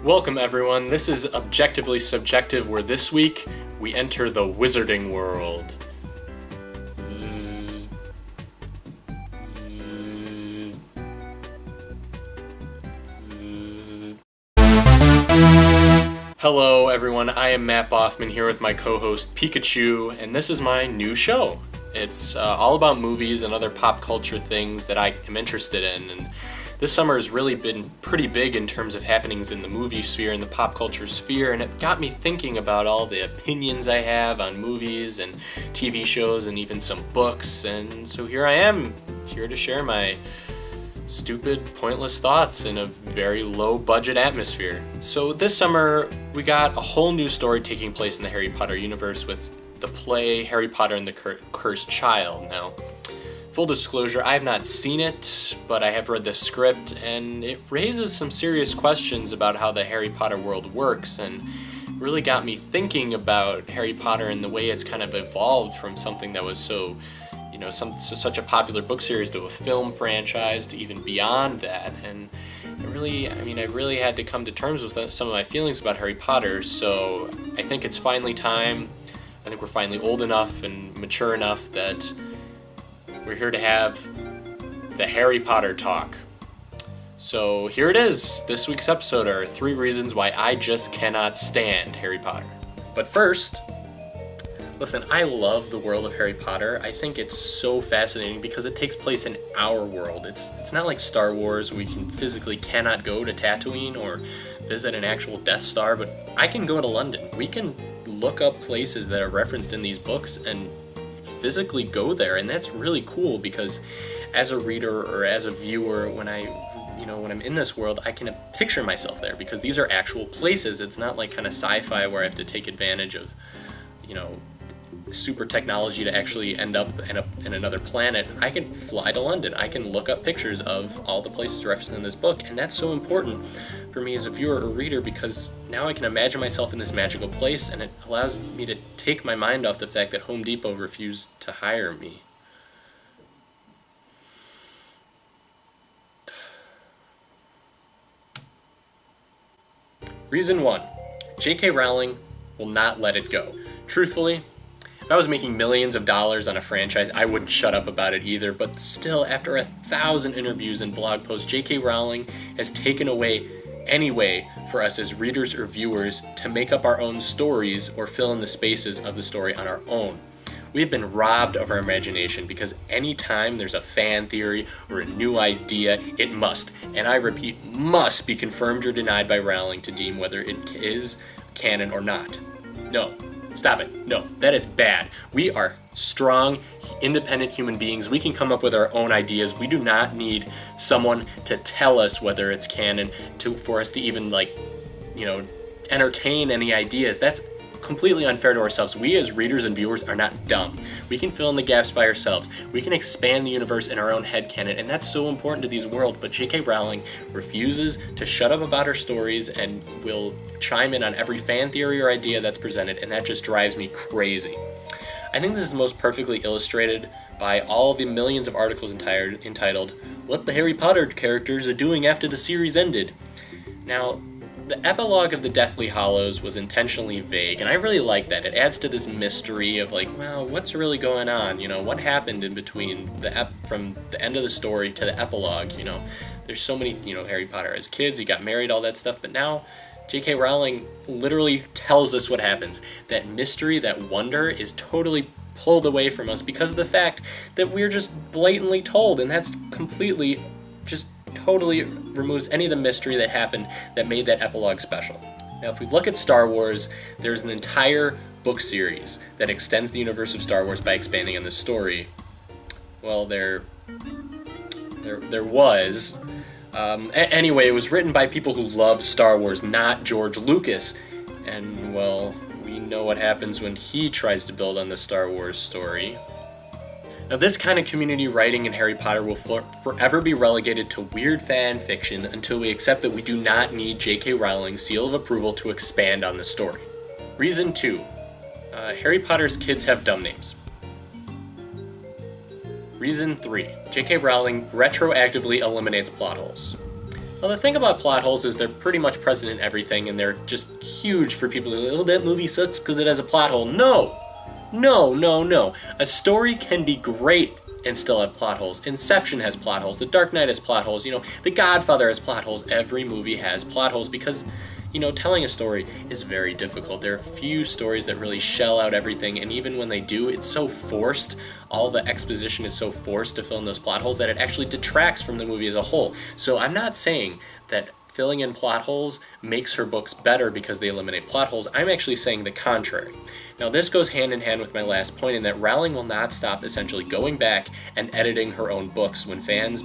Welcome everyone, this is Objectively Subjective, where this week we enter the wizarding world. Hello everyone, I am Matt BAUGHMAN here with my co-host Pikachu, and this is my new show. It's all about movies and other pop culture things that I am interested in, and this summer has really been pretty big in terms of happenings in the movie sphere and the pop culture sphere, and it got me thinking about all the opinions I have on movies and TV shows and even some books, and so here I am, here to share my stupid, pointless thoughts in a very low-budget atmosphere. So this summer, we got a whole new story taking place in the Harry Potter universe with the play Harry Potter and the Cursed Child. Now, full disclosure, I have not seen it, but I have read the script, and it raises some serious questions about how the Harry Potter world works, and really got me thinking about Harry Potter and the way it's kind of evolved from something that was such a popular book series to a film franchise to even beyond that. And I really had to come to terms with some of my feelings about Harry Potter, so I think it's finally time. I think we're finally old enough and mature enough that we're here to have the Harry Potter talk. So here it is. This week's episode are 3 reasons why I just cannot stand Harry Potter. But first, listen, I love the world of Harry Potter. I think it's so fascinating because it takes place in our world. It's not like Star Wars, we cannot go to Tatooine or visit an actual Death Star, but I can go to London. We can look up places that are referenced in these books and physically go there, and that's really cool because as a reader or as a viewer, when I'm in this world, I can picture myself there because these are actual places. It's not like kind of sci-fi where I have to take advantage of, super technology to actually end up in another planet. I can fly to London. I can look up pictures of all the places referenced in this book, and that's so important for me as a viewer or reader because now I can imagine myself in this magical place, and it allows me to take my mind off the fact that Home Depot refused to hire me. Reason 1. J.K. Rowling will not let it go. Truthfully, if I was making millions of dollars on a franchise, I wouldn't shut up about it either, but still, after 1,000 interviews and blog posts, J.K. Rowling has taken away any way for us as readers or viewers to make up our own stories or fill in the spaces of the story on our own. We have been robbed of our imagination because anytime there's a fan theory or a new idea, it must, and I repeat, must be confirmed or denied by Rowling to deem whether it is canon or not. No. Stop it. No, that is bad. We are strong, independent human beings. We can come up with our own ideas. We do not need someone to tell us whether it's canon for us to even entertain any ideas. That's completely unfair to ourselves. We as readers and viewers are not dumb. We can fill in the gaps by ourselves. We can expand the universe in our own headcanon, and that's so important to these worlds, but J.K. Rowling refuses to shut up about her stories and will chime in on every fan theory or idea that's presented, and that just drives me crazy. I think this is most perfectly illustrated by all the millions of articles entitled, "What the Harry Potter characters are doing after the series ended." Now, the epilogue of the Deathly Hallows was intentionally vague, and I really like that. It adds to this mystery of what's really going on? What happened in between from the end of the story to the epilogue? There's so many, Harry Potter as kids, he got married, all that stuff, but now J.K. Rowling literally tells us what happens. That mystery, that wonder is totally pulled away from us because of the fact that we're just blatantly told, and that's completely just totally removes any of the mystery that happened that made that epilogue special. Now, if we look at Star Wars, there's an entire book series that extends the universe of Star Wars by expanding on the story. Well, there was. Anyway, it was written by people who love Star Wars, not George Lucas. And, well, we know what happens when he tries to build on the Star Wars story. Now, this kind of community writing in Harry Potter will forever be relegated to weird fan fiction until we accept that we do not need J.K. Rowling's seal of approval to expand on the story. Reason 2. Harry Potter's kids have dumb names. Reason 3. J.K. Rowling retroactively eliminates plot holes. Well, the thing about plot holes is they're pretty much present in everything, and they're just huge for people who go, oh, that movie sucks because it has a plot hole. No! No, no, no. A story can be great and still have plot holes. Inception has plot holes. The Dark Knight has plot holes. The Godfather has plot holes. Every movie has plot holes because, telling a story is very difficult. There are few stories that really shell out everything, and even when they do, it's so forced. All the exposition is so forced to fill in those plot holes that it actually detracts from the movie as a whole. So I'm not saying that filling in plot holes makes her books better because they eliminate plot holes. I'm actually saying the contrary. Now, this goes hand in hand with my last point in that Rowling will not stop essentially going back and editing her own books when fans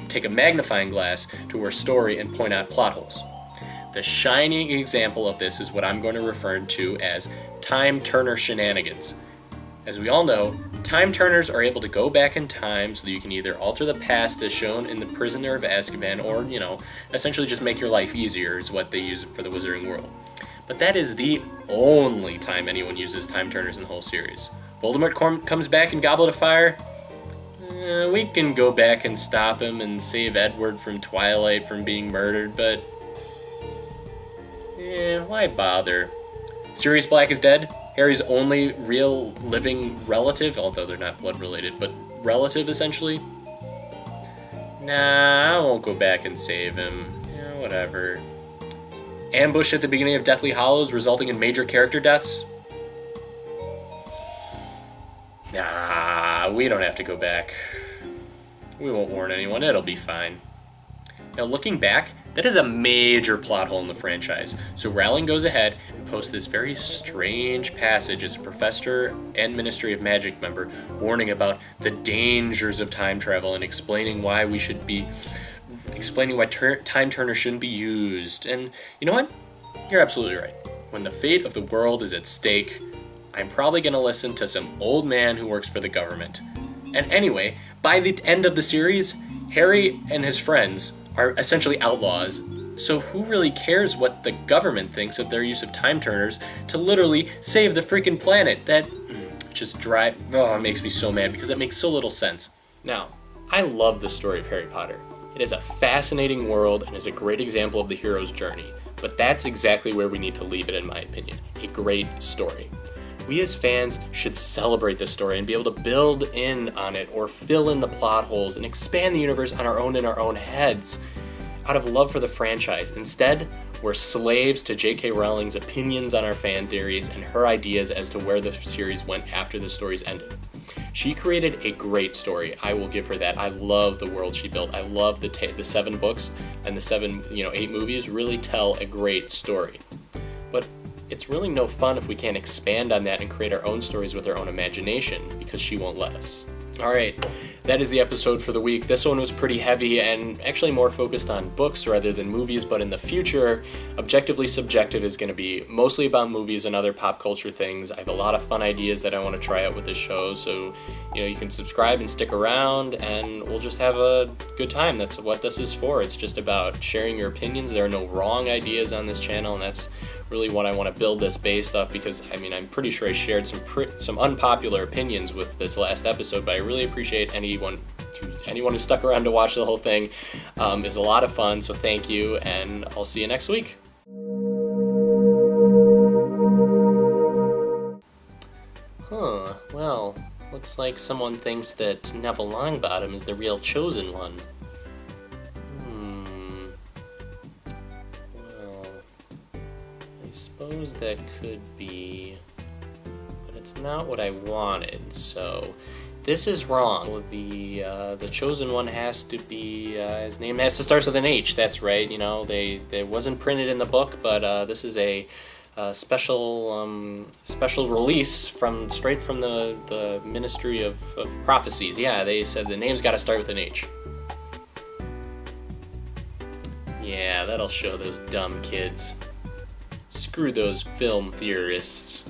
take a magnifying glass to her story and point out plot holes. The shining example of this is what I'm going to refer to as time turner shenanigans. As we all know, time turners are able to go back in time so that you can either alter the past as shown in The Prisoner of Azkaban or, essentially just make your life easier is what they use for the Wizarding World. But that is the only time anyone uses time turners in the whole series. Voldemort comes back in Goblet of Fire. We can go back and stop him and save Edward from Twilight from being murdered, but why bother? Sirius Black is dead. Harry's only real living relative, although they're not blood related, but relative essentially. Nah, I won't go back and save him. Whatever. Ambush at the beginning of Deathly Hallows resulting in major character deaths. Nah, we don't have to go back. We won't warn anyone, it'll be fine. Now, looking back, that is a major plot hole in the franchise. So Rowling goes ahead and posts this very strange passage as a professor and Ministry of Magic member warning about the dangers of time travel and explaining why time turners shouldn't be used. And you know what? You're absolutely right. When the fate of the world is at stake, I'm probably going to listen to some old man who works for the government. And anyway, by the end of the series, Harry and his friends are essentially outlaws. So who really cares what the government thinks of their use of time turners to literally save the freaking planet? That just makes me so mad because it makes so little sense. Now, I love the story of Harry Potter. It is a fascinating world and is a great example of the hero's journey. But that's exactly where we need to leave it, in my opinion. A great story. We as fans should celebrate this story and be able to build in on it or fill in the plot holes and expand the universe on our own in our own heads out of love for the franchise. Instead, we're slaves to J.K. Rowling's opinions on our fan theories and her ideas as to where the series went after the stories ended. She created a great story. I will give her that. I love the world she built. I love the 7 books and the 8 movies really tell a great story. But it's really no fun if we can't expand on that and create our own stories with our own imagination, because she won't let us. Alright, that is the episode for the week. This one was pretty heavy and actually more focused on books rather than movies, but in the future, Objectively Subjective is going to be mostly about movies and other pop culture things. I have a lot of fun ideas that I want to try out with this show, so you can subscribe and stick around and we'll just have a good time. That's what this is for. It's just about sharing your opinions. There are no wrong ideas on this channel, and that's really what I want to build this based off, because I'm pretty sure I shared some unpopular opinions with this last episode, but I really appreciate anyone who stuck around to watch the whole thing. It's a lot of fun, so thank you, and I'll see you next week. Well, looks like someone thinks that Neville Longbottom is the real chosen one. I suppose that could be, but it's not what I wanted, so this is wrong. The chosen one has to be, his name has to start with an H, that's right. They wasn't printed in the book, but this is a special release straight from the Ministry of Prophecies. Yeah, they said the name's got to start with an H. Yeah, that'll show those dumb kids. Screw those film theorists.